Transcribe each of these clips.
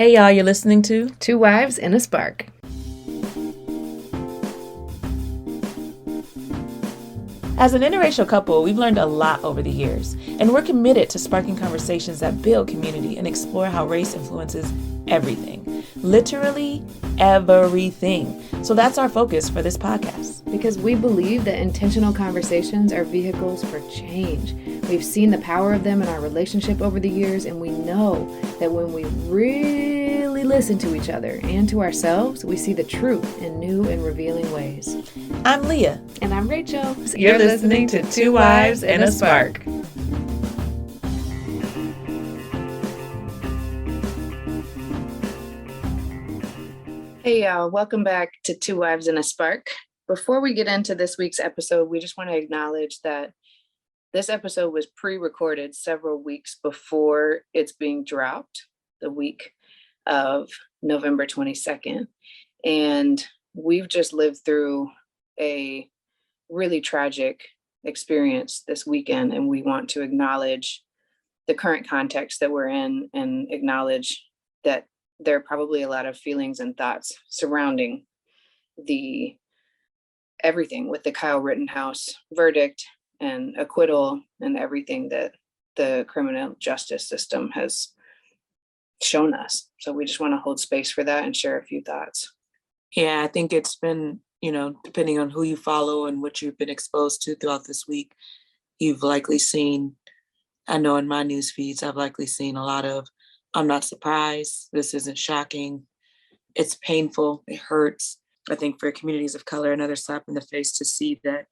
Hey y'all, you're listening to Two Wives and a Spark. As an interracial couple, we've learned a lot over the years, and we're committed to sparking conversations that build community and explore how race influences everything. Literally everything. So that's our focus for this podcast. Because we believe that intentional conversations are vehicles for change. We've seen the power of them in our relationship over the years, and we know that when we really listen to each other and to ourselves, we see the truth in new and revealing ways. I'm Leah. And I'm Rachel. You're listening to Two Wives and a Spark. Hey y'all, welcome back to Two Wives and a Spark. Before we get into this week's episode, we just want to acknowledge that this episode was pre-recorded several weeks before it's being dropped, the week of November 22nd. And we've just lived through a really tragic experience this weekend, and we want to acknowledge the current context that we're in and acknowledge that there are probably a lot of feelings and thoughts surrounding everything with the Kyle Rittenhouse verdict and acquittal and everything that the criminal justice system has shown us. So we just want to hold space for that and share a few thoughts. Yeah, I think it's been, depending on who you follow and what you've been exposed to throughout this week, you've likely seen, I know in my news feeds, I've likely seen a lot of, I'm not surprised, this isn't shocking, it's painful, it hurts. I think for communities of color, another slap in the face to see that,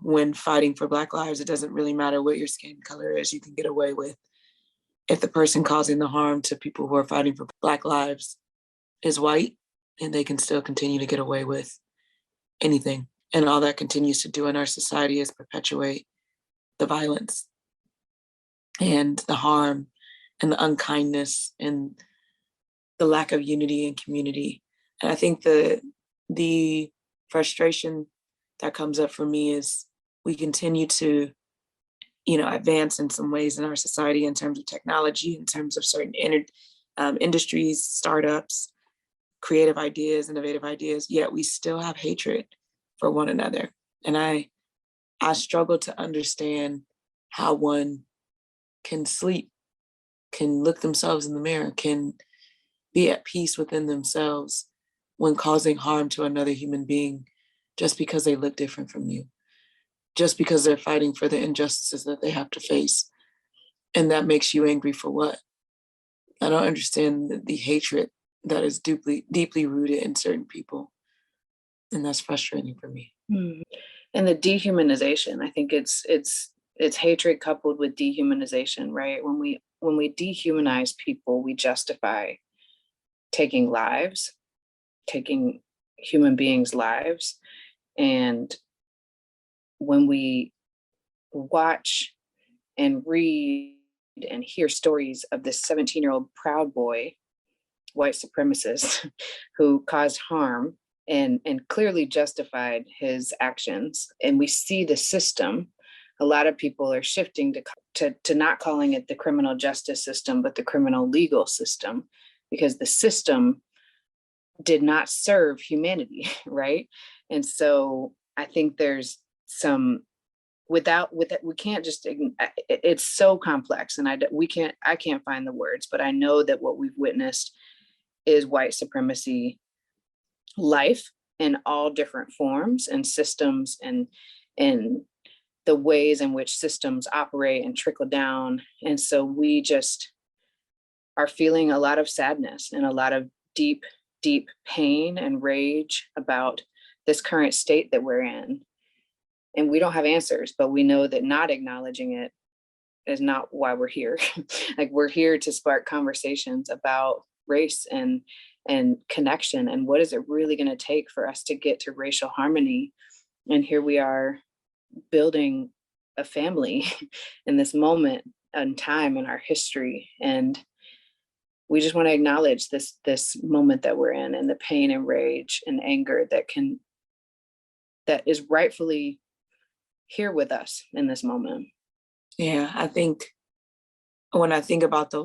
when fighting for Black lives, it doesn't really matter what your skin color is, you can get away with. If the person causing the harm to people who are fighting for Black lives is white, and they can still continue to get away with anything. And all that continues to do in our society is perpetuate the violence and the harm and the unkindness and the lack of unity and community. And I think the frustration that comes up for me is we continue to, advance in some ways in our society in terms of technology, in terms of certain industries, startups, creative ideas, innovative ideas, yet we still have hatred for one another. And I struggle to understand how one can sleep, can look themselves in the mirror, can be at peace within themselves when causing harm to another human being just because they look different from you, just because they're fighting for the injustices that they have to face. And that makes you angry for what? I don't understand the hatred that is deeply rooted in certain people. And that's frustrating for me. Mm-hmm. And the dehumanization, I think it's hatred coupled with dehumanization, right? When we dehumanize people, we justify taking lives, taking human beings' lives. And when we watch and read and hear stories of this 17-year-old Proud Boy, white supremacist, who caused harm and clearly justified his actions, and we see the system, a lot of people are shifting to not calling it the criminal justice system, but the criminal legal system, because the system did not serve humanity, right? And so I think there's some we can't just, it's so complex, and I can't find the words, but I know that what we've witnessed is white supremacy life in all different forms and systems, and the ways in which systems operate and trickle down. And so we just are feeling a lot of sadness and a lot of deep pain and rage about this current state that we're in. And we don't have answers, but we know that not acknowledging it is not why we're here. Like, we're here to spark conversations about race and connection, and what is it really going to take for us to get to racial harmony. And here we are building a family in this moment and time in our history, and we just want to acknowledge this moment that we're in, and the pain and rage and anger that is rightfully here with us in this moment. Yeah, I think when I think about the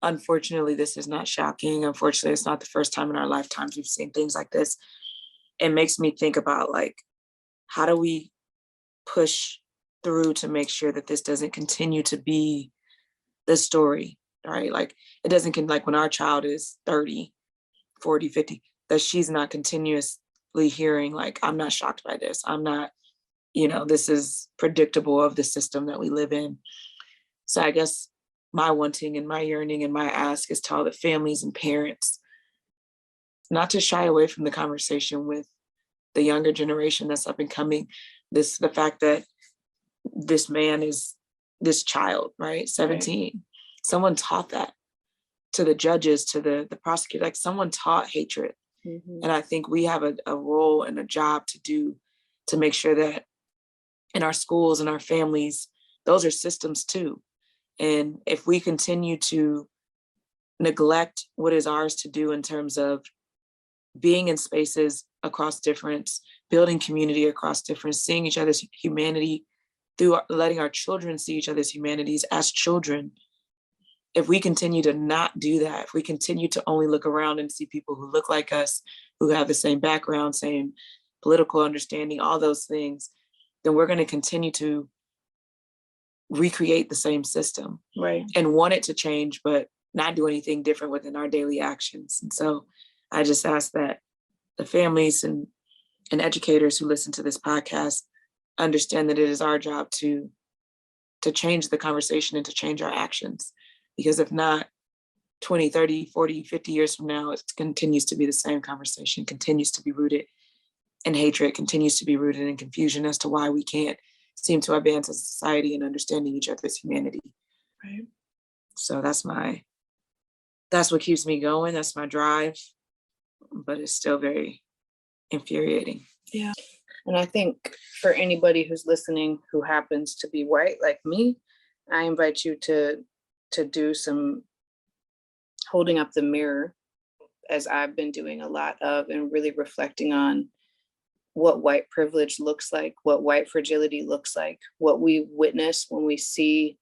unfortunately, this is not shocking. Unfortunately, it's not the first time in our lifetimes we've seen things like this. It makes me think about, like, how do we push through to make sure that this doesn't continue to be the story, right? Like, it doesn't, like when our child is 30, 40, 50, that she's not continuously hearing, like, I'm not shocked by this. I'm not, this is predictable of the system that we live in. So I guess my wanting and my yearning and my ask is to all the families and parents not to shy away from the conversation with the younger generation that's up and coming. The fact that this man is this child, right? 17. Right. Someone taught that to the judges, to the prosecutor, like someone taught hatred. Mm-hmm. And I think we have a role and a job to do to make sure that in our schools and our families, those are systems too. And if we continue to neglect what is ours to do in terms of being in spaces across difference, building community across difference, seeing each other's humanity through letting our children see each other's humanities as children, if we continue to not do that, if we continue to only look around and see people who look like us, who have the same background, same political understanding, all those things, then we're going to continue to recreate the same system, right? And want it to change, but not do anything different within our daily actions. And so I just ask that the families and educators who listen to this podcast understand that it is our job to change the conversation and to change our actions. Because if not, 20, 30, 40, 50 years from now, it continues to be the same conversation, continues to be rooted in hatred, continues to be rooted in confusion as to why we can't seem to advance as a society and understanding each other's humanity. Right. So that's what keeps me going. That's my drive, but it's still very infuriating. Yeah. And I think for anybody who's listening who happens to be white like me, I invite you to do some holding up the mirror, as I've been doing a lot of, and really reflecting on what white privilege looks like, what white fragility looks like, what we witness when we see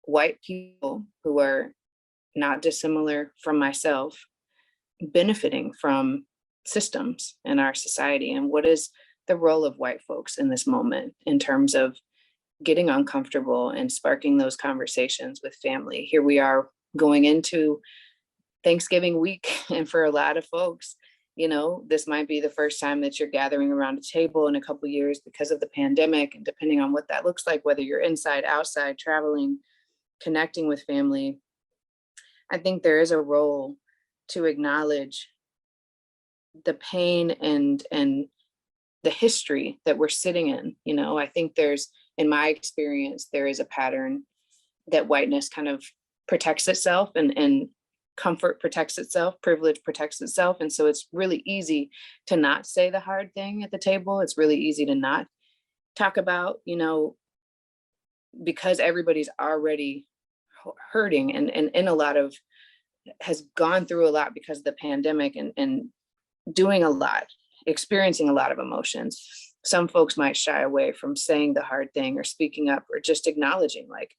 white people who are not dissimilar from myself benefiting from systems in our society, and what is the role of white folks in this moment in terms of getting uncomfortable and sparking those conversations with family. Here we are going into Thanksgiving week, and for a lot of folks, this might be the first time that you're gathering around a table in a couple of years because of the pandemic, and depending on what that looks like, whether you're inside, outside, traveling, connecting with family, I think there is a role to acknowledge the pain and the history that we're sitting in. I think in my experience, there is a pattern that whiteness kind of protects itself, and comfort protects itself, privilege protects itself. And so it's really easy to not say the hard thing at the table. It's really easy to not talk about, because everybody's already hurting and in a lot of, has gone through a lot because of the pandemic, and doing a lot, experiencing a lot of emotions. Some folks might shy away from saying the hard thing or speaking up or just acknowledging, like,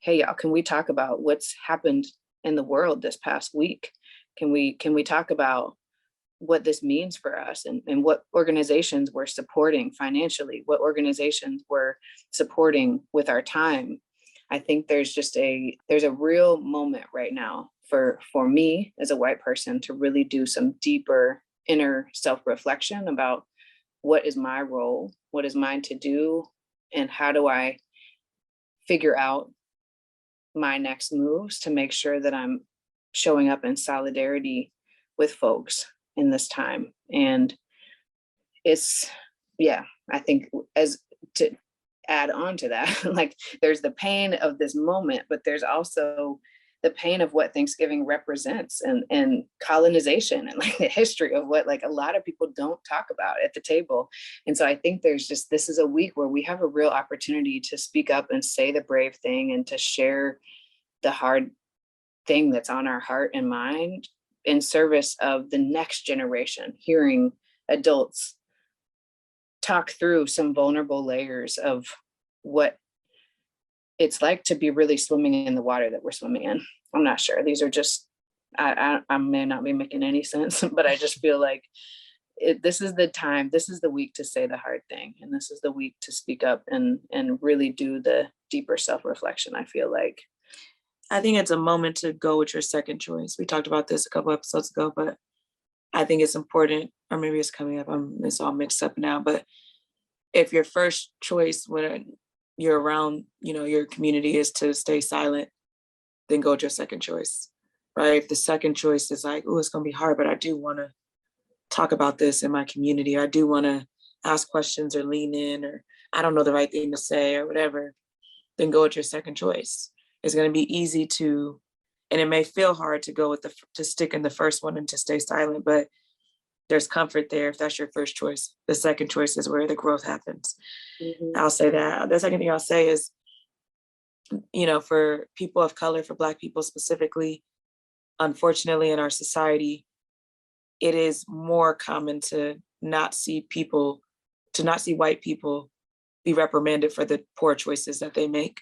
hey, y'all, can we talk about what's happened in the world this past week? Can we talk about what this means for us, and what organizations we're supporting financially, what organizations we're supporting with our time? I think there's a real moment right now for me as a white person to really do some deeper inner self-reflection about what is my role, what is mine to do, and how do I figure out my next moves to make sure that I'm showing up in solidarity with folks in this time. And I think, as to add on to that, like, there's the pain of this moment, but there's also the pain of what Thanksgiving represents, and colonization, and like the history of what, like, a lot of people don't talk about at the table. And so I think this is a week where we have a real opportunity to speak up and say the brave thing, and to share the hard thing that's on our heart and mind in service of the next generation, hearing adults talk through some vulnerable layers of what it's like to be really swimming in the water that we're swimming in. I'm not sure. These are just, I may not be making any sense, but I just feel like this is the time, this is the week to say the hard thing. And this is the week to speak up and really do the deeper self-reflection, I feel like. I think it's a moment to go with your second choice. We talked about this a couple episodes ago, but I think it's important, or maybe it's coming up. It's all mixed up now. But if your first choice when you're around, your community is to stay silent, then go with your second choice, right? If the second choice is like, oh, it's going to be hard, but I do want to talk about this in my community. I do want to ask questions or lean in, or I don't know the right thing to say or whatever, then go with your second choice. It's going to be easy to, and it may feel hard to go with to stick in the first one and to stay silent, but there's comfort there if that's your first choice. The second choice is where the growth happens. Mm-hmm. I'll say that. The second thing I'll say is, for people of color, for Black people specifically, unfortunately in our society, it is more common to not see white people be reprimanded for the poor choices that they make.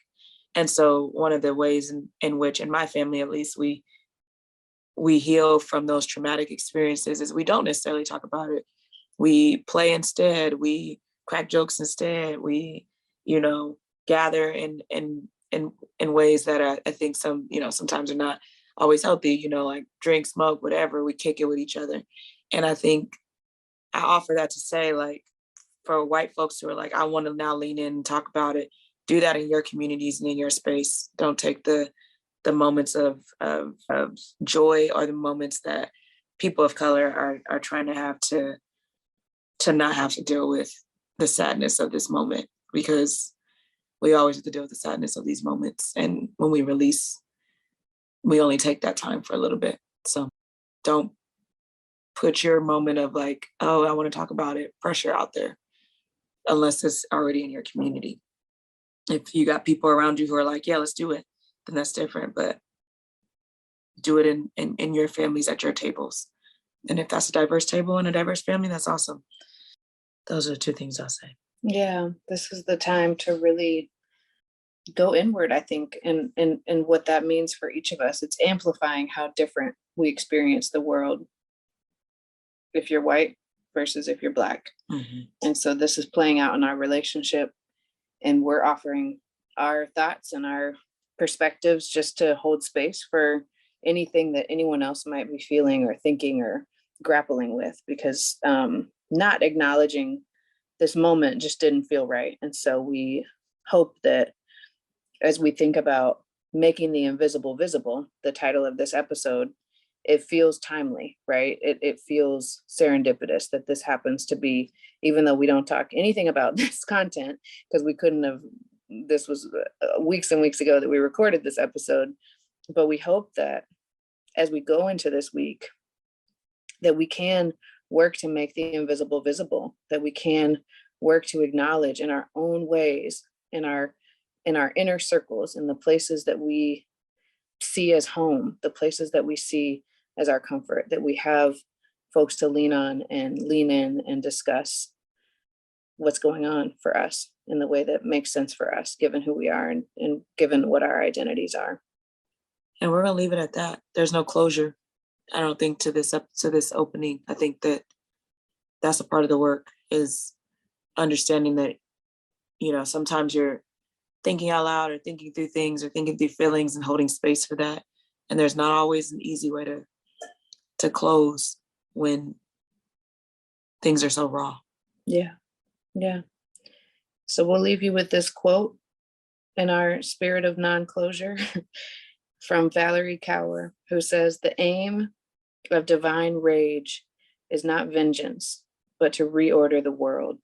And so one of the ways in which, in my family at least, we heal from those traumatic experiences is we don't necessarily talk about it. We play instead, we crack jokes instead, we, gather in ways that I think sometimes are not always healthy, like drink, smoke, whatever, we kick it with each other. And I think I offer that to say, like, for white folks who are like, I want to now lean in and talk about it, do that in your communities and in your space. Don't take the moments of joy or the moments that people of color are trying to have to not have to deal with the sadness of this moment, because we always have to deal with the sadness of these moments. And when we release, we only take that time for a little bit. So don't put your moment of like, oh, I want to talk about it, pressure out there, unless it's already in your community. If you got people around you who are like, yeah, let's do it, then that's different. But do it in your families at your tables. And if that's a diverse table and a diverse family, that's awesome. Those are the two things I'll say. Yeah, this is the time to really go inward, I think, and what that means for each of us. It's amplifying how different we experience the world if you're white versus if you're Black. Mm-hmm. And so this is playing out in our relationship, and we're offering our thoughts and our perspectives just to hold space for anything that anyone else might be feeling or thinking or grappling with, because not acknowledging this moment just didn't feel right. And so we hope that as we think about making the invisible visible, the title of this episode, it feels timely, right? It feels serendipitous that this happens to be, even though we don't talk anything about this content, because we couldn't have, this was weeks and weeks ago that we recorded this episode. But we hope that as we go into this week, that we can work to make the invisible visible, that we can work to acknowledge in our own ways, in our inner circles, in the places that we see as home, the places that we see as our comfort, that we have folks to lean on and lean in and discuss what's going on for us in the way that makes sense for us, given who we are and given what our identities are. And we're going to leave it at that. There's no closure, I don't think, to this opening. I think that that's a part of the work, is understanding that, sometimes you're thinking out loud or thinking through things or thinking through feelings and holding space for that. And there's not always an easy way to close when things are so raw. Yeah. Yeah. So we'll leave you with this quote in our spirit of non-closure from Valerie Kaur, who says, "The aim of divine rage is not vengeance, but to reorder the world."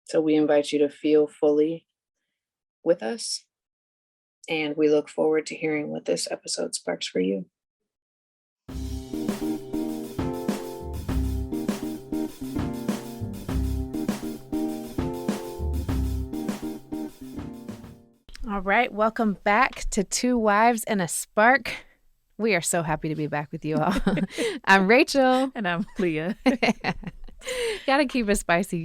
So we invite you to feel fully with us, and we look forward to hearing what this episode sparks for you. All right, welcome back to Two Wives and a Spark. We are so happy to be back with you all. I'm Rachel. And I'm Leah. Gotta keep it spicy,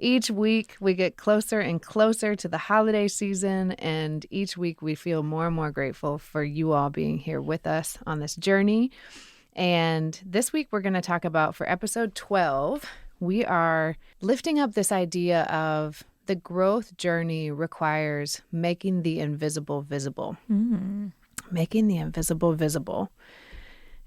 Each week we get closer and closer to the holiday season, and each week we feel more and more grateful for you all being here with us on this journey. And this week we're going to talk about, for episode 12, we are lifting up this idea of the growth journey requires making the invisible visible. Making the invisible visible.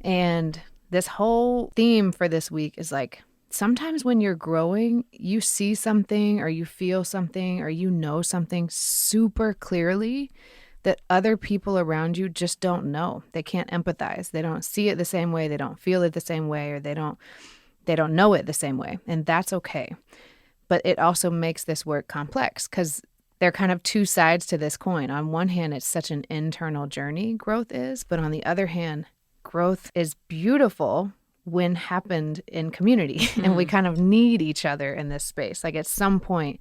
And this whole theme for this week is like, sometimes when you're growing, you see something or you feel something or you know something super clearly that other people around you just don't know. They can't empathize. They don't see it the same way. They don't feel it the same way, or they don't know it the same way. And that's okay. But it also makes this work complex because they're kind of two sides to this coin. On one hand, it's such an internal journey, growth is. But on the other hand, growth is beautiful when happened in community. And we kind of need each other in this space. Like at some point,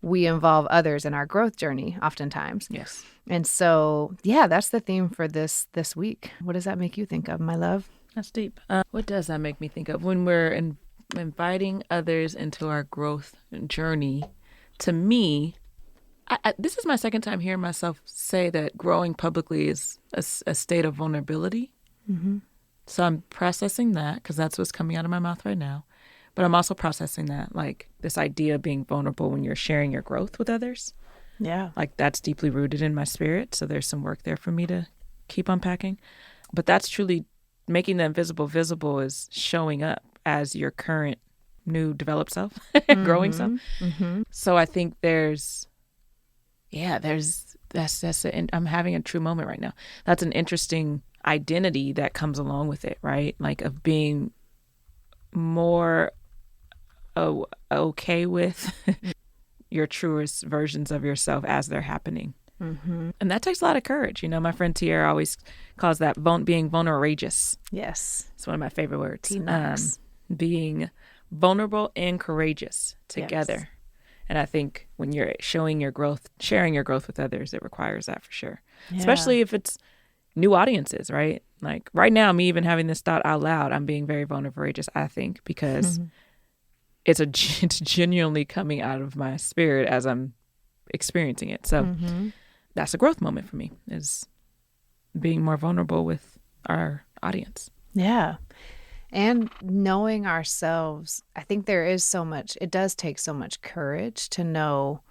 we involve others in our growth journey oftentimes. Yes. And so, yeah, that's the theme for this week. What does that make you think of, my love? That's deep. What does that make me think of? When we're inviting others into our growth journey, to me, this is my second time hearing myself say that growing publicly is a state of vulnerability. Mm-hmm. So I'm processing that because that's what's coming out of my mouth right now. But I'm also processing that, like this idea of being vulnerable when you're sharing your growth with others. Yeah. Like that's deeply rooted in my spirit. So there's some work there for me to keep unpacking. But that's truly making the invisible visible, is showing up as your current new developed self, growing self. Mm-hmm. So I think I'm having a true moment right now. That's an interesting identity that comes along with it, right? Like of being more okay with your truest versions of yourself as they're happening. Mm-hmm. And that takes a lot of courage. You know, my friend Tierra always calls that being vulnerageous. Yes. It's one of my favorite words. T-Knox. Being vulnerable and courageous together. Yes. And I think when you're showing your growth, sharing your growth with others, it requires that for sure. Yeah. Especially if it's new audiences, right? Like right now, me even having this thought out loud, I'm being very vulnerable, I think, because it's genuinely coming out of my spirit as I'm experiencing it. So that's a growth moment for me, is being more vulnerable with our audience. Yeah. And knowing ourselves, I think it does take so much courage to know,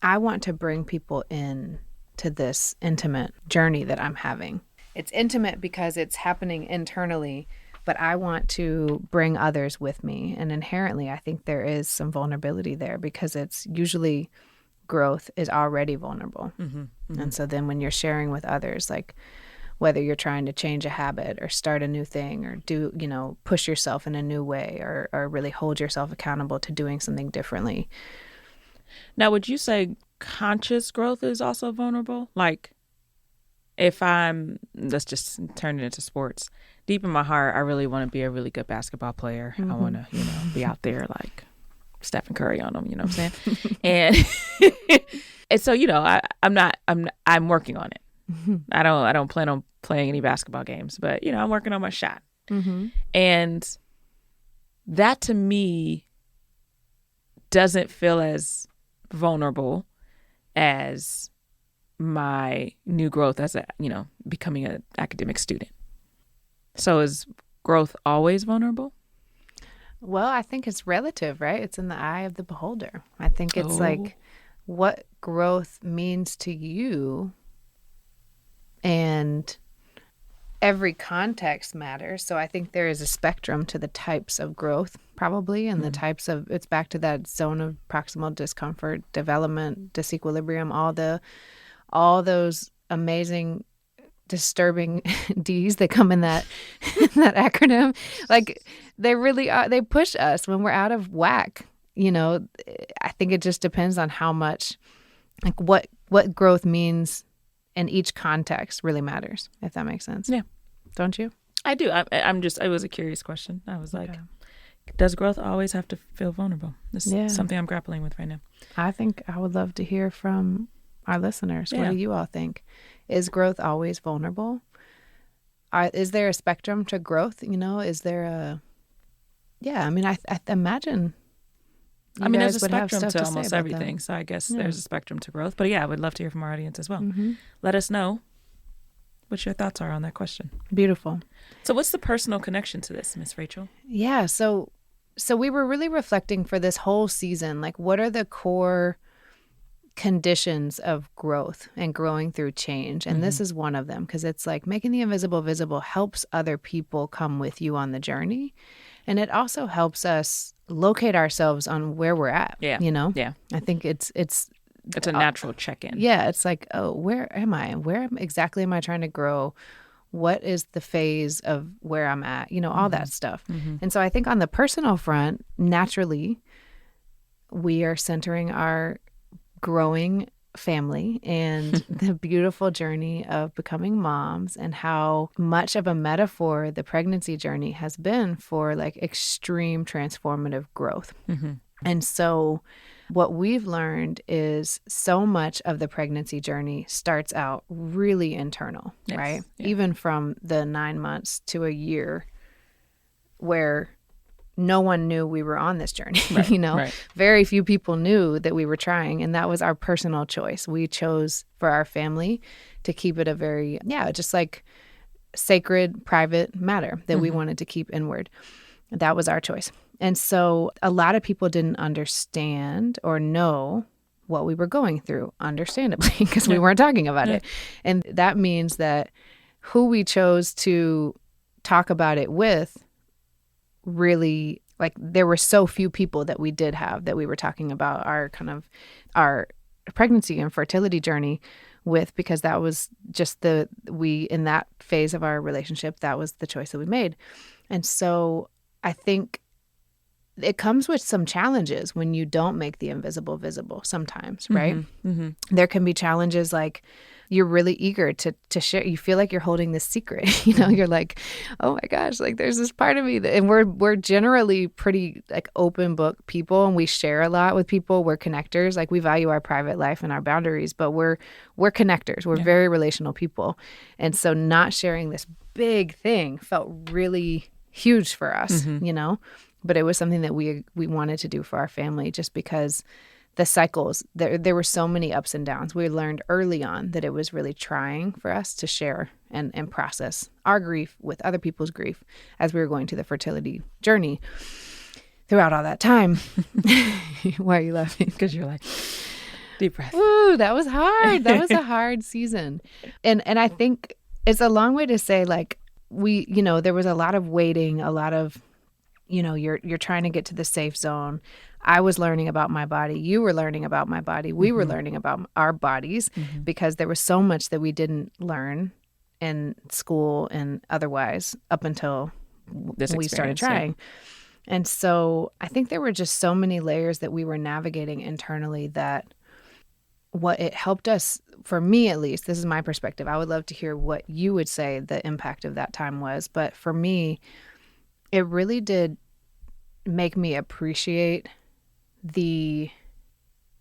I want to bring people in to this intimate journey that I'm having. It's intimate because it's happening internally, but I want to bring others with me. And inherently, I think there is some vulnerability there because it's usually growth is already vulnerable. And so then when you're sharing with others, like whether you're trying to change a habit or start a new thing or push yourself in a new way or really hold yourself accountable to doing something differently. Now, would you say conscious growth is also vulnerable? Like let's just turn it into sports. Deep in my heart, I really want to be a really good basketball player. I want to, be out there like Stephen Curry on them, you know what I'm saying? and so, I'm working on it. I don't plan on playing any basketball games, but I'm working on my shot. And that to me doesn't feel as vulnerable as my new growth as becoming an academic student. So is growth always vulnerable? Well, I think it's relative, right? It's in the eye of the beholder. I think it's like what growth means to you, and every context matters. So I think there is a spectrum to the types of growth probably, and the types of, it's back to that zone of proximal discomfort, development, disequilibrium, all those amazing disturbing D's that come in that that acronym. Like they really are, they push us when we're out of whack. I think it just depends on how much, like what growth means in each context really matters, if that makes sense. Yeah. Don't you? I do. It was a curious question. I was like, does growth always have to feel vulnerable? This is something I'm grappling with right now. I think I would love to hear from our listeners. What do you all think? Is growth always vulnerable? Is there a spectrum to growth? Is there I imagine you I mean, there's guys a would have spectrum stuff to to say almost about everything. that. So I guess Yeah. there's a spectrum to growth. But yeah, I would love to hear from our audience as well. Mm-hmm. Let us know what your thoughts are on that question. Beautiful. So what's the personal connection to this, Miss Rachel? Yeah. So we were really reflecting for this whole season, like what are the core conditions of growth and growing through change? And this is one of them, because it's like making the invisible visible helps other people come with you on the journey. And it also helps us locate ourselves on where we're at. Yeah. You know? Yeah. I think it's a natural check-in. Yeah. It's like, oh, where am I? Where exactly am I trying to grow? What is the phase of where I'm at? You know, all that stuff. And so I think on the personal front, naturally, we are centering our growing family and the beautiful journey of becoming moms, and how much of a metaphor the pregnancy journey has been for like extreme transformative growth. And so what we've learned is so much of the pregnancy journey starts out really internal, Yes. right? Yeah. Even from the 9 months to a year, where no one knew we were on this journey. Right, You know, right. very few people knew that we were trying, and that was our personal choice. We chose for our family to keep it a very, just like sacred, private matter that we wanted to keep inward. That was our choice. And so a lot of people didn't understand or know what we were going through, understandably, because we weren't talking about it. And that means that who we chose to talk about it with, really, like, there were so few people that we did have that we were talking about our our pregnancy and fertility journey with, because that was just in that phase of our relationship, that was the choice that we made. And so I think it comes with some challenges when you don't make the invisible visible sometimes, right? There can be challenges like you're really eager to share. You feel like you're holding this secret. You know, you're like, oh my gosh, like there's this part of me and we're generally pretty like open book people, and we share a lot with people. We're connectors. Like we value our private life and our boundaries, but we're connectors. We're very relational people. And so not sharing this big thing felt really huge for us, you know? But it was something that we wanted to do for our family, just because the cycles, there were so many ups and downs. We learned early on that it was really trying for us to share and process our grief with other people's grief as we were going to the fertility journey throughout all that time. Why are you laughing? Because you're like, deep breath. Ooh, that was hard. That was a hard season. And I think it's a long way to say, like, there was a lot of waiting, a lot of, you're trying to get to the safe zone. I was learning about my body. You were learning about my body. We were learning about our bodies, because there was so much that we didn't learn in school and otherwise up until we started trying. Yeah. And so I think there were just so many layers that we were navigating internally that what it helped us, for me at least, this is my perspective. I would love to hear what you would say the impact of that time was. But for me, it really did make me appreciate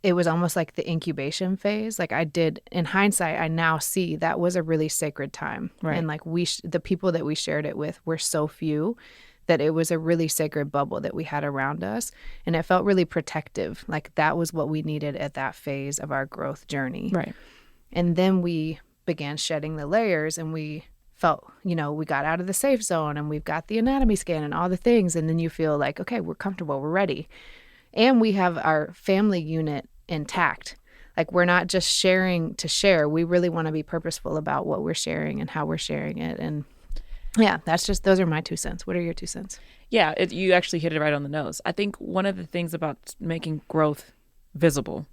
it was almost like the incubation phase. Like I did, in hindsight, I now see that was a really sacred time. Right. And like the people that we shared it with were so few that it was a really sacred bubble that we had around us. And it felt really protective. Like that was what we needed at that phase of our growth journey. Right. And then we began shedding the layers, and we felt, we got out of the safe zone, and we've got the anatomy scan and all the things. And then you feel like, okay, we're comfortable, we're ready. And we have our family unit intact. Like we're not just sharing to share. We really want to be purposeful about what we're sharing and how we're sharing it. And yeah, those are my 2 cents. What are your 2 cents? Yeah, you actually hit it right on the nose. I think one of the things about making growth visible,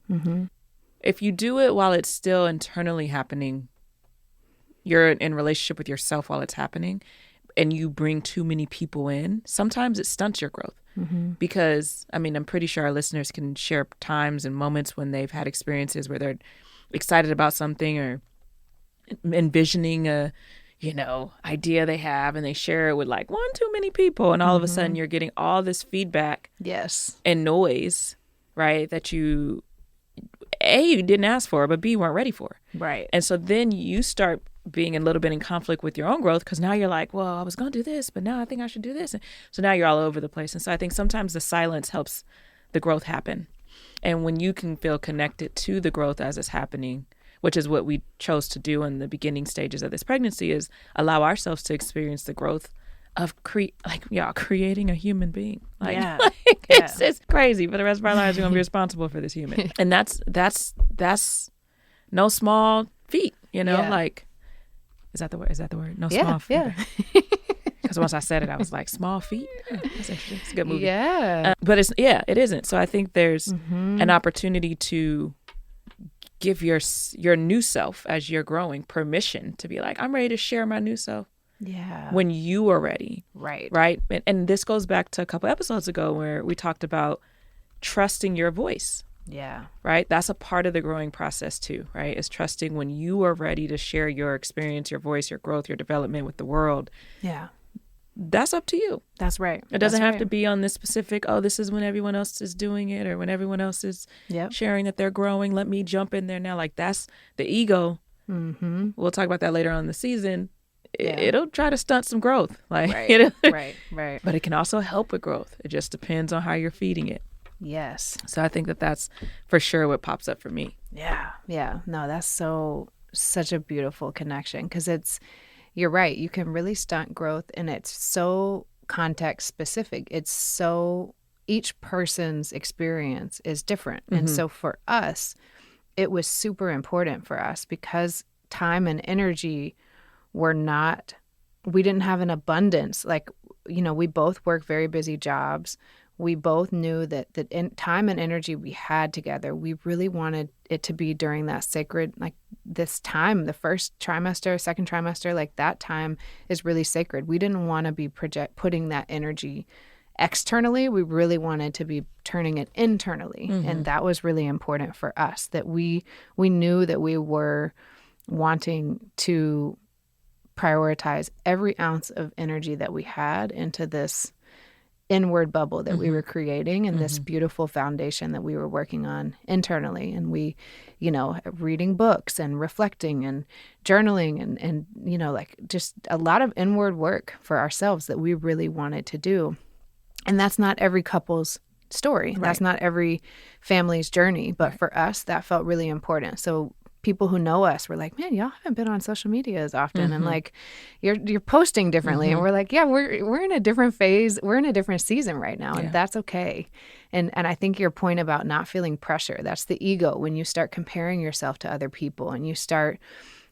if you do it while it's still internally happening, you're in relationship with yourself while it's happening, and you bring too many people in, sometimes it stunts your growth. Because, I mean, I'm pretty sure our listeners can share times and moments when they've had experiences where they're excited about something or envisioning a, idea they have, and they share it with like one too many people. And all of a sudden you're getting all this feedback and noise, right? That you didn't ask for, but B, weren't ready for. Right. And so then you start being a little bit in conflict with your own growth, because now you're like, well, I was going to do this, but now I think I should do this. And so now you're all over the place. And so I think sometimes the silence helps the growth happen. And when you can feel connected to the growth as it's happening, which is what we chose to do in the beginning stages of this pregnancy, is allow ourselves to experience the growth of creating a human being. It's crazy. For the rest of our lives, we're gonna be responsible for this human, and that's no small feat. You know, like, is that the word? Is that the word? No small feat. Yeah. Because once I said it, I was like, small feet. That's interesting. It's a good movie. Yeah. But it isn't. So I think there's an opportunity to give your new self, as you're growing, permission to be like, I'm ready to share my new self. Yeah. When you are ready. Right. Right. And this goes back to a couple episodes ago where we talked about trusting your voice. Yeah. Right. That's a part of the growing process too. Right. Is trusting when you are ready to share your experience, your voice, your growth, your development with the world. Yeah. That's up to you. That's right. It doesn't have to be on this specific, this is when everyone else is doing it, or when everyone else is sharing that they're growing. Let me jump in there now. Like, that's the ego. Mm-hmm. We'll talk about that later on in the season. It'll try to stunt some growth. Like, right. But it can also help with growth. It just depends on how you're feeding it. Yes. So I think that's for sure what pops up for me. Yeah. Yeah. No, that's such a beautiful connection, because you're right. You can really stunt growth, and it's so context specific. It's so, each person's experience is different. Mm-hmm. And so for us, it was super important for us, because time and energy we didn't have an abundance. Like, we both work very busy jobs. We both knew that time and energy we had together, we really wanted it to be during that sacred, like, this time, the first trimester, second trimester, like, that time is really sacred. We didn't want to be putting that energy externally. We really wanted to be turning it internally. Mm-hmm. And that was really important for us, that we knew that we were wanting to prioritize every ounce of energy that we had into this inward bubble that we were creating, and this beautiful foundation that we were working on internally. And we, reading books and reflecting and journaling and like, just a lot of inward work for ourselves that we really wanted to do. And that's not every couple's story. Right. That's not every family's journey. But for us, that felt really important. So people who know us were like, man, y'all haven't been on social media as often. And like, you're posting differently. And we're like, yeah, we're in a different phase. We're in a different season right now. And that's okay. And I think your point about not feeling pressure, that's the ego. When you start comparing yourself to other people and you start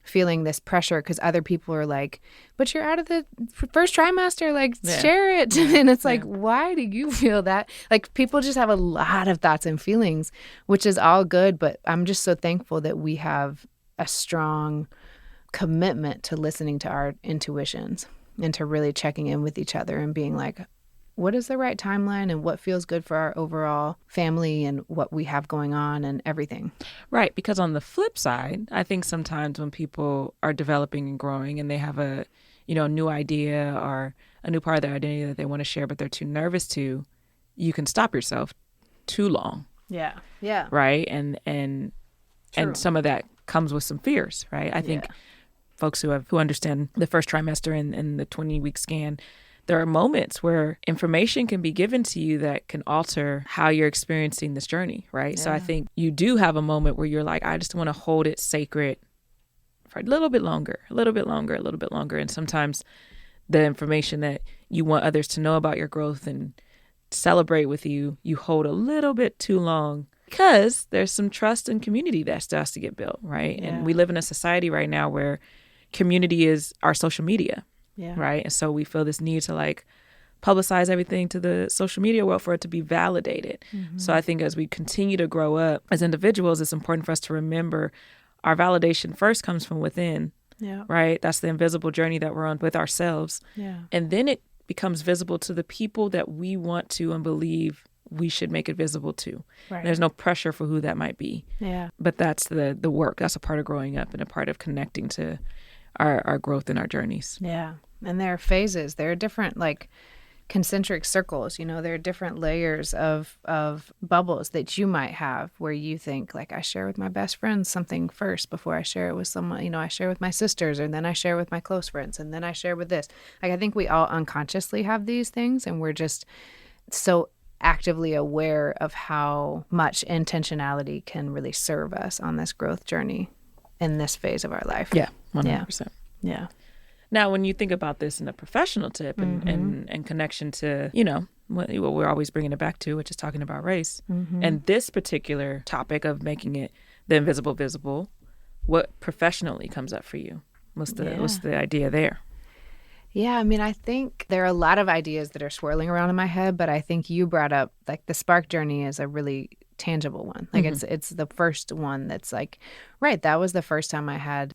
feeling this pressure because other people are like, but you're out of the first trimester, like, share it. And it's like, why do you feel that? Like, people just have a lot of thoughts and feelings, which is all good. But I'm just so thankful that we have a strong commitment to listening to our intuitions and to really checking in with each other and being like, what is the right timeline and what feels good for our overall family and what we have going on and everything. Right. Because on the flip side, I think sometimes when people are developing and growing and they have a, new idea or a new part of their identity that they want to share, but they're too nervous to, you can stop yourself too long. Yeah. Yeah. Right. And some of that comes with some fears. Right. I think folks who understand the first trimester and the 20-week scan, there are moments where information can be given to you that can alter how you're experiencing this journey, right? Yeah. So I think you do have a moment where you're like, I just want to hold it sacred for a little bit longer. And sometimes the information that you want others to know about your growth and celebrate with you, you hold a little bit too long because there's some trust and community that still has to get built, right? Yeah. And we live in a society right now where community is our social media. Yeah. Right. And so we feel this need to like publicize everything to the social media world for it to be validated. Mm-hmm. So I think as we continue to grow up as individuals, it's important for us to remember our validation first comes from within. Yeah. Right. That's the invisible journey that we're on with ourselves. Yeah. And then it becomes visible to the people that we want to and believe we should make it visible to. Right. There's no pressure for who that might be. Yeah. But that's the work. That's a part of growing up and a part of connecting to our growth and our journeys. Yeah. And there are phases. There are different like concentric circles, there are different layers of bubbles that you might have where you think like, I share with my best friends something first before I share it with someone, I share with my sisters, and then I share with my close friends, and then I share with this. Like, I think we all unconsciously have these things, and we're just so actively aware of how much intentionality can really serve us on this growth journey in this phase of our life. Yeah, 100%. Yeah. Now, when you think about this in a professional tip and connection to, what we're always bringing it back to, which is talking about race, and this particular topic of making it the invisible visible, what professionally comes up for you? What's the idea there? Yeah, I mean, I think there are a lot of ideas that are swirling around in my head, but I think you brought up like the spark journey is a really tangible one. Like it's the first one that's like, right, that was the first time I had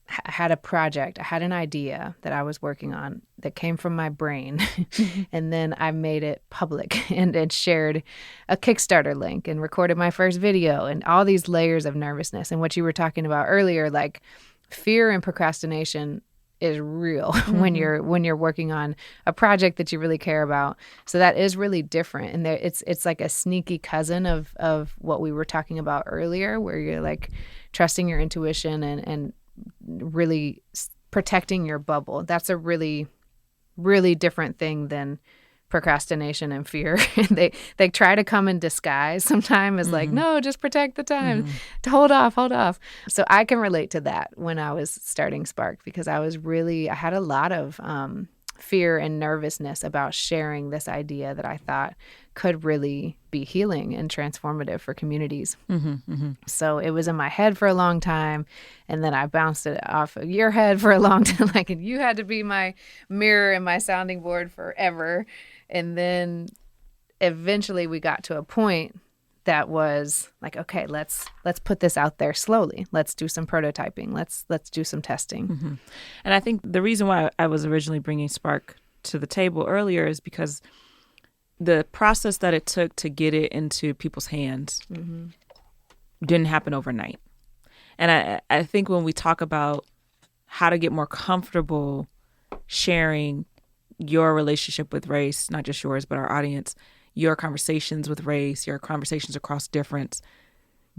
a project, I had an idea that I was working on that came from my brain. And then I made it public and shared a Kickstarter link and recorded my first video and all these layers of nervousness. And what you were talking about earlier, like fear and procrastination is real when you're working on a project that you really care about. So that is really different. And it's like a sneaky cousin of what we were talking about earlier, where you're like trusting your intuition and really protecting your bubble. That's a really, really different thing than procrastination and fear. They try to come in disguise sometimes as like, no, just protect the time. Hold off. So I can relate to that when I was starting Spark, because I had a lot of fear and nervousness about sharing this idea that I thought could really be healing and transformative for communities. So it was in my head for a long time, and then I bounced it off of your head for a long time. Like, you had to be my mirror and my sounding board forever. And then eventually we got to a point that was like, okay, let's put this out there slowly. Let's do some prototyping. Let's do some testing. And I think the reason why I was originally bringing Spark to the table earlier is because the process that it took to get it into people's hands didn't happen overnight. And I think when we talk about how to get more comfortable sharing your relationship with race, not just yours, but our audience, your conversations with race, your conversations across difference,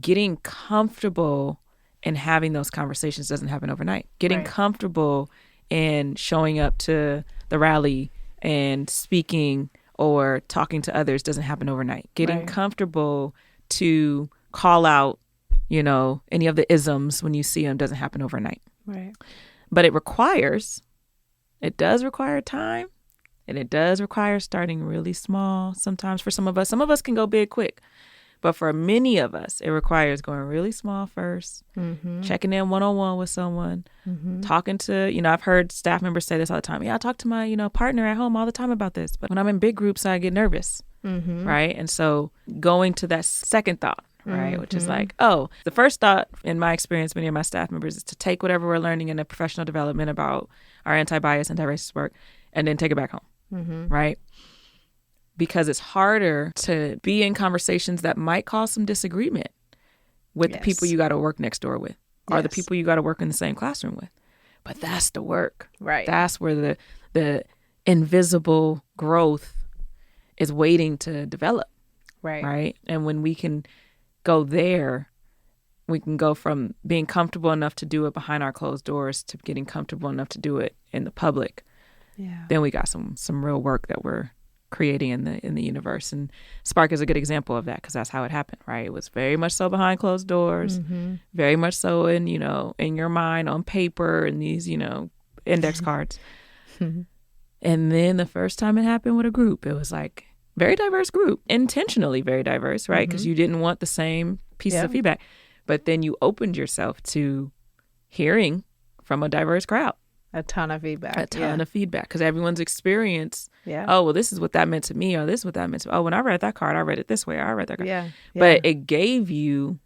getting comfortable in having those conversations doesn't happen overnight. Getting comfortable in showing up to the rally and speaking or talking to others doesn't happen overnight. Getting comfortable to call out, any of the isms when you see them doesn't happen overnight. Right. But it does require time, and it does require starting really small sometimes for some of us. Some of us can go big quick, but for many of us, it requires going really small first, checking in one-on-one with someone, talking to, I've heard staff members say this all the time. Yeah, I talk to my, partner at home all the time about this, but when I'm in big groups, I get nervous, right? And so going to that second thought, right, which is like, the first thought in my experience, many of my staff members, is to take whatever we're learning in the professional development about our anti-bias, anti-racist work, and then take it back home, right? Because it's harder to be in conversations that might cause some disagreement with the people you got to work next door with, or the people you got to work in the same classroom with. But that's the work, right? That's where the invisible growth is waiting to develop, right? And when we can go there, we can go from being comfortable enough to do it behind our closed doors to getting comfortable enough to do it in the public. Yeah. Then we got some real work that we're creating in the universe. And Spark is a good example of that, because that's how it happened, right? It was very much so behind closed doors, very much so in your mind on paper and these, index cards. And then the first time it happened with a group, it was like very diverse group, intentionally very diverse, right? Because you didn't want the same pieces of feedback. But then you opened yourself to hearing from a diverse crowd. A ton of feedback. A ton of feedback, because everyone's experience. Yeah. Oh, well, this is what that meant to me, or this is what that meant to me. Oh, when I read that card, I read it this way. I read that card. Yeah. But it gave you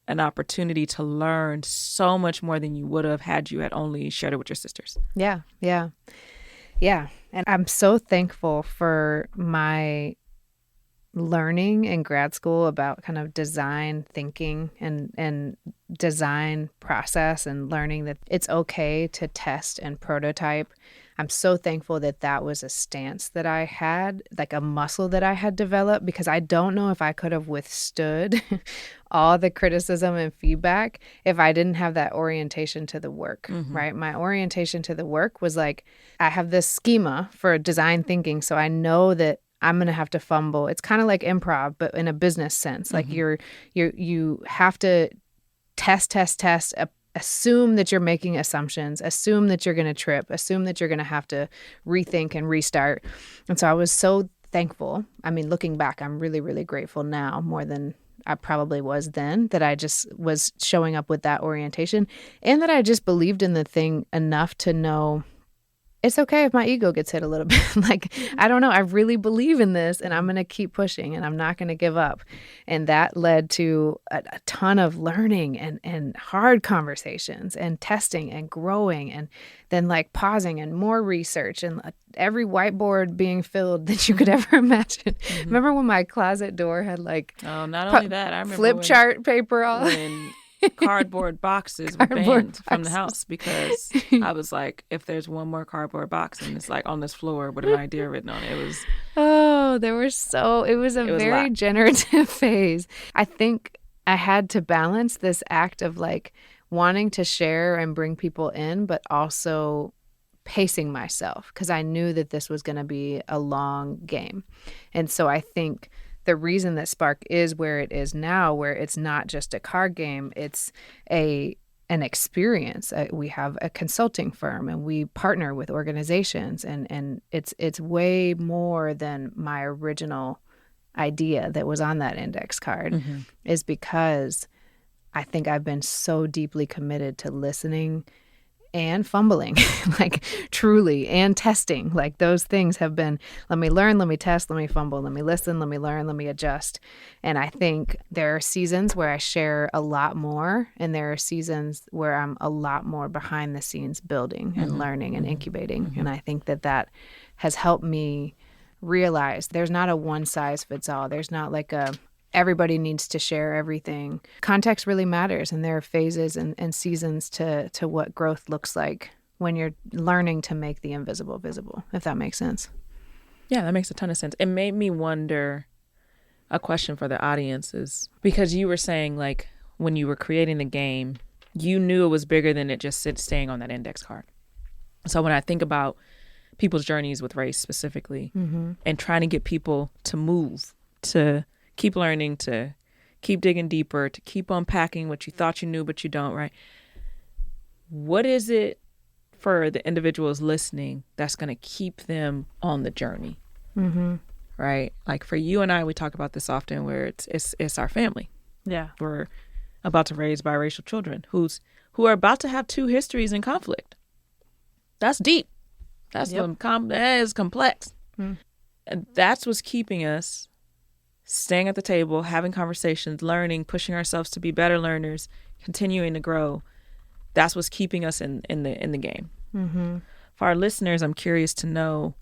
an opportunity to learn so much more than you would have had you had only shared it with your sisters. Yeah. And I'm so thankful for my learning in grad school about kind of design thinking and design process, and learning that it's okay to test and prototype. I'm so thankful that was a stance that I had, like a muscle that I had developed, because I don't know if I could have withstood all the criticism and feedback if I didn't have that orientation to the work, right? My orientation to the work was like, I have this schema for design thinking, so I know that I'm going to have to fumble. It's kind of like improv, but in a business sense. Like you have to test, assume that you're making assumptions, assume that you're going to trip, assume that you're going to have to rethink and restart. And so I was so thankful. I mean, looking back, I'm really, really grateful now more than I probably was then, that I just was showing up with that orientation, and that I just believed in the thing enough to know it's okay if my ego gets hit a little bit. Like, I don't know. I really believe in this, and I'm going to keep pushing, and I'm not going to give up. And that led to a ton of learning and hard conversations and testing and growing, and then like pausing and more research, and every whiteboard being filled that you could ever imagine. Remember when my closet door had like not only that, I remember flip chart paper all when cardboard boxes were banned from the house, because I was like, if there's one more cardboard box and it's like on this floor with an idea written on it, it was it was a very generative phase. I think I had to balance this act of like wanting to share and bring people in, but also pacing myself, because I knew that this was going to be a long game. And so I think the reason that Spark is where it is now, where it's not just a card game, it's an experience. We have a consulting firm, and we partner with organizations, and it's way more than my original idea that was on that index card, is because I think I've been so deeply committed to listening and fumbling, like truly, and testing. Like those things have been, let me learn, let me test, let me fumble, let me listen, let me learn, let me adjust. And I think there are seasons where I share a lot more, and there are seasons where I'm a lot more behind the scenes building and learning and incubating. And I think that has helped me realize there's not a one size fits all. There's not like everybody needs to share everything. Context really matters, and there are phases and seasons to what growth looks like when you're learning to make the invisible visible, if that makes sense. Yeah, that makes a ton of sense. It made me wonder, a question for the audience is, because you were saying like when you were creating the game, you knew it was bigger than it just staying on that index card. So when I think about people's journeys with race specifically, and trying to get people to move, to keep learning, to keep digging deeper, to keep unpacking what you thought you knew but you don't, right? What is it for the individuals listening that's going to keep them on the journey, right? Like for you and I, we talk about this often, where it's our family. Yeah. We're about to raise biracial children who are about to have two histories in conflict. That's deep. That is complex. And that's what's keeping us staying at the table, having conversations, learning, pushing ourselves to be better learners, continuing to grow. That's what's keeping us in the game. For our listeners, I'm curious to know,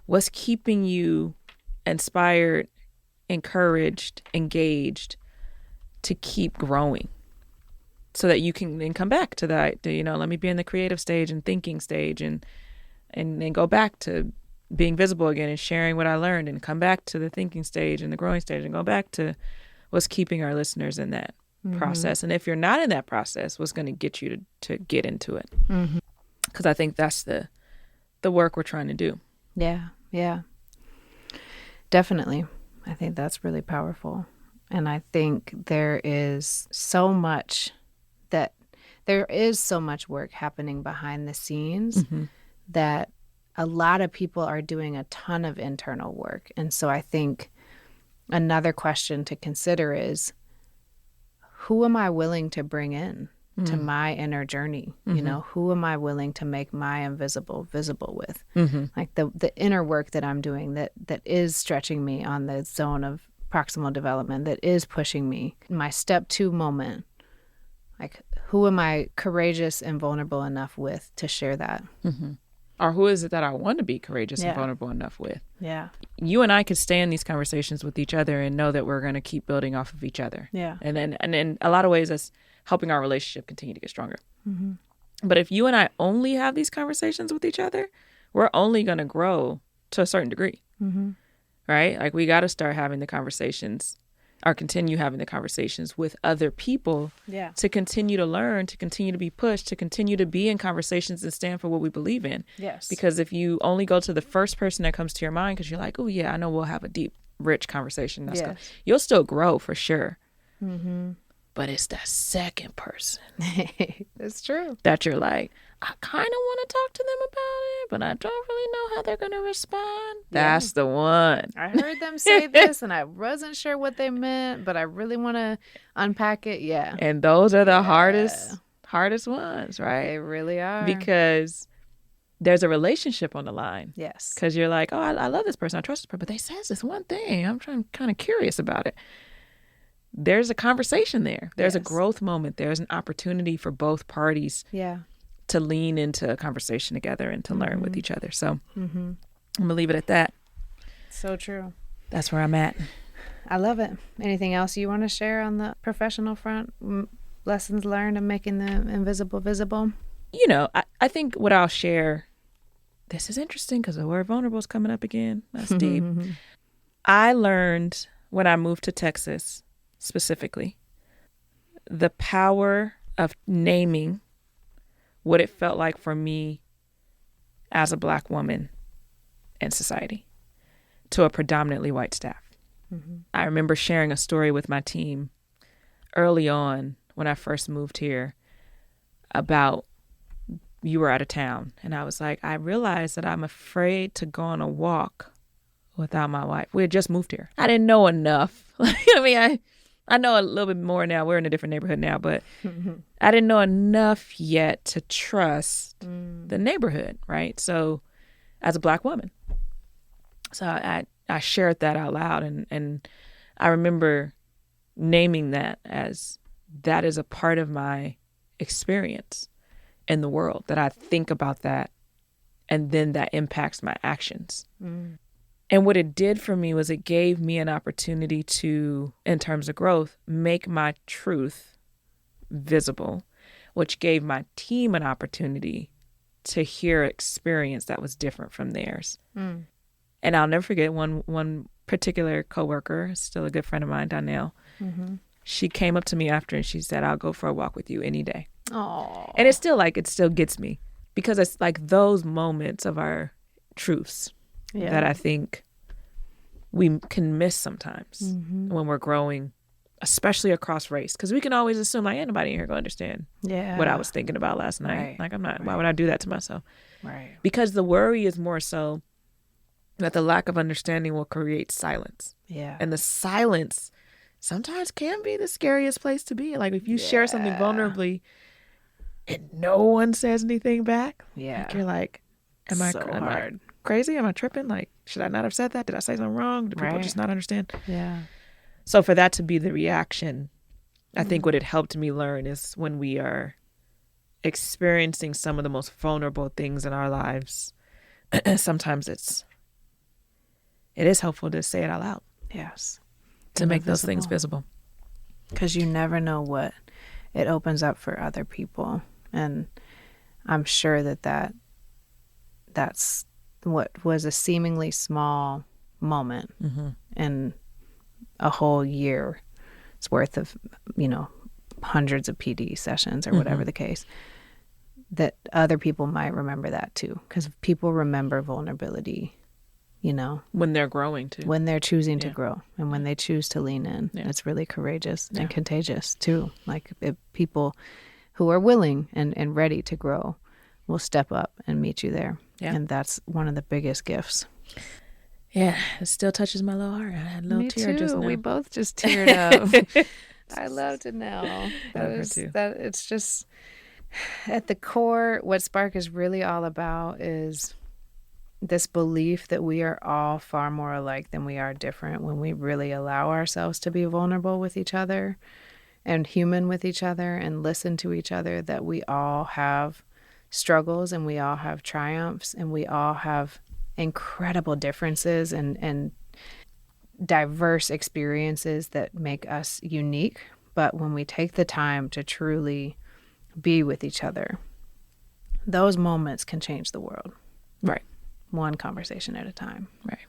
what's keeping you inspired, encouraged, engaged to keep growing, so that you can then come back to that, let me be in the creative stage and thinking stage, and then go back to being visible again and sharing what I learned, and come back to the thinking stage and the growing stage, and go back to what's keeping our listeners in that process. And if you're not in that process, what's going to get you to get into it? Because I think that's the work we're trying to do. Yeah. Definitely. I think that's really powerful. And I think there is so much work happening behind the scenes that a lot of people are doing a ton of internal work. And so I think another question to consider is, who am I willing to bring in to my inner journey? Who am I willing to make my invisible visible with? Like the inner work that I'm doing that is stretching me on the zone of proximal development, that is pushing me. My step 2 moment, like who am I courageous and vulnerable enough with to share that? Or who is it that I want to be courageous and vulnerable enough with? Yeah. You and I could stay in these conversations with each other and know that we're going to keep building off of each other. Yeah. And then in a lot of ways, that's helping our relationship continue to get stronger. But if you and I only have these conversations with each other, we're only going to grow to a certain degree. Right? Like we got to start having the conversations or continue having the conversations with other people to continue to learn, to continue to be pushed, to continue to be in conversations and stand for what we believe in. Yes. Because if you only go to the first person that comes to your mind because you're like, oh, yeah, I know we'll have a deep, rich conversation. That's good. You'll still grow for sure. Mm-hmm. But it's that second person. It's true. That you're like, I kind of want to talk to them about it, but I don't really know how they're going to respond. That's the one. I heard them say this and I wasn't sure what they meant, but I really want to unpack it. Yeah. And those are the hardest ones, right? They really are. Because there's a relationship on the line. Yes. Because you're like, oh, I love this person. I trust this person. But they says this one thing. I'm kind of curious about it. There's a conversation there. There's a growth moment. There's an opportunity for both parties to lean into a conversation together and to learn with each other. So I'm going to leave it at that. So true. That's where I'm at. I love it. Anything else you want to share on the professional front? Lessons learned and making the invisible visible? You know, I think what I'll share, this is interesting because the word vulnerable is coming up again. That's deep. I learned when I moved to Texas, specifically, the power of naming what it felt like for me as a Black woman in society to a predominantly white staff. I remember sharing a story with my team early on when I first moved here about you were out of town. And I was like, I realized that I'm afraid to go on a walk without my wife. We had just moved here. I didn't know enough. I know a little bit more now. We're in a different neighborhood now, but I didn't know enough yet to trust the neighborhood, right? So as a Black woman. So I shared that out loud, and I remember naming that as that is a part of my experience in the world, that I think about that, and then that impacts my actions. And what it did for me was it gave me an opportunity to, in terms of growth, make my truth visible, which gave my team an opportunity to hear experience that was different from theirs. And I'll never forget one particular coworker, still a good friend of mine, Donnell. She came up to me after and she said, I'll go for a walk with you any day. Oh. And it still gets me, because it's like those moments of our truths that I think we can miss sometimes when we're growing, especially across race. Because we can always assume like anybody in here going to understand what I was thinking about last night. Right. Like I'm not, why would I do that to myself? Right. Because the worry is more so that the lack of understanding will create silence. Yeah. And the silence sometimes can be the scariest place to be. Like if you share something vulnerably and no one says anything back, like you're like, am I crazy? Am I tripping? Like, should I not have said that? Did I say something wrong? Do people just not understand? Yeah. So for that to be the reaction, I think what it helped me learn is when we are experiencing some of the most vulnerable things in our lives, sometimes it is helpful to say it out loud. Yes. To make those things visible. Because you never know what it opens up for other people. And I'm sure that's what was a seemingly small moment in a whole year's worth of, hundreds of PD sessions or whatever the case, that other people might remember that too. Because people remember vulnerability, when they're growing too. When they're choosing to grow and when they choose to lean in. It's really courageous and contagious too. Like if people who are willing and ready to grow will step up and meet you there. Yeah. And that's one of the biggest gifts. Yeah, it still touches my little heart. I had a little tear just now. We both just teared up. I love to know. That it's just at the core, what Spark is really all about is this belief that we are all far more alike than we are different when we really allow ourselves to be vulnerable with each other and human with each other and listen to each other, that we all have struggles and we all have triumphs and we all have incredible differences and diverse experiences that make us unique. But when we take the time to truly be with each other, those moments can change the world. Right. One conversation at a time. Right.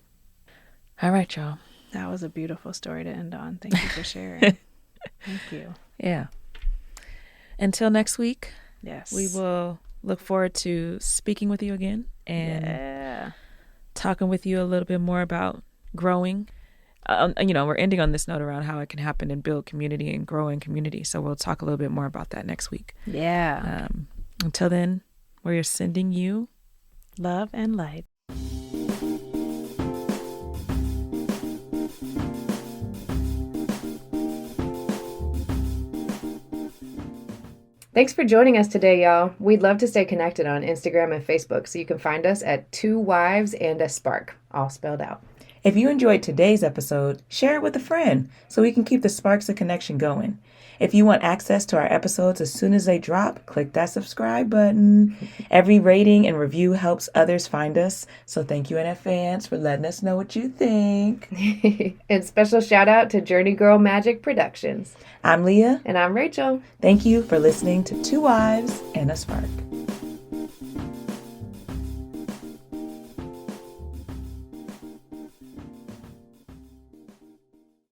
All right, y'all. That was a beautiful story to end on. Thank you for sharing. Thank you. Yeah. Until next week, Yes. we will look forward to speaking with you again and talking with you a little bit more about growing. We're ending on this note around how it can happen and build community and grow in community. So we'll talk a little bit more about that next week. Yeah. Until then, we're sending you love and light. Thanks for joining us today, y'all. We'd love to stay connected on Instagram and Facebook, so you can find us at 2 Wives and a Spark, all spelled out. If you enjoyed today's episode, share it with a friend so we can keep the sparks of connection going. If you want access to our episodes as soon as they drop, click that subscribe button. Every rating and review helps others find us, so thank you in advance for letting us know what you think. And special shout out to Journey Girl Magic Productions. I'm Leah. And I'm Rachel. Thank you for listening to 2 Wives and a Spark.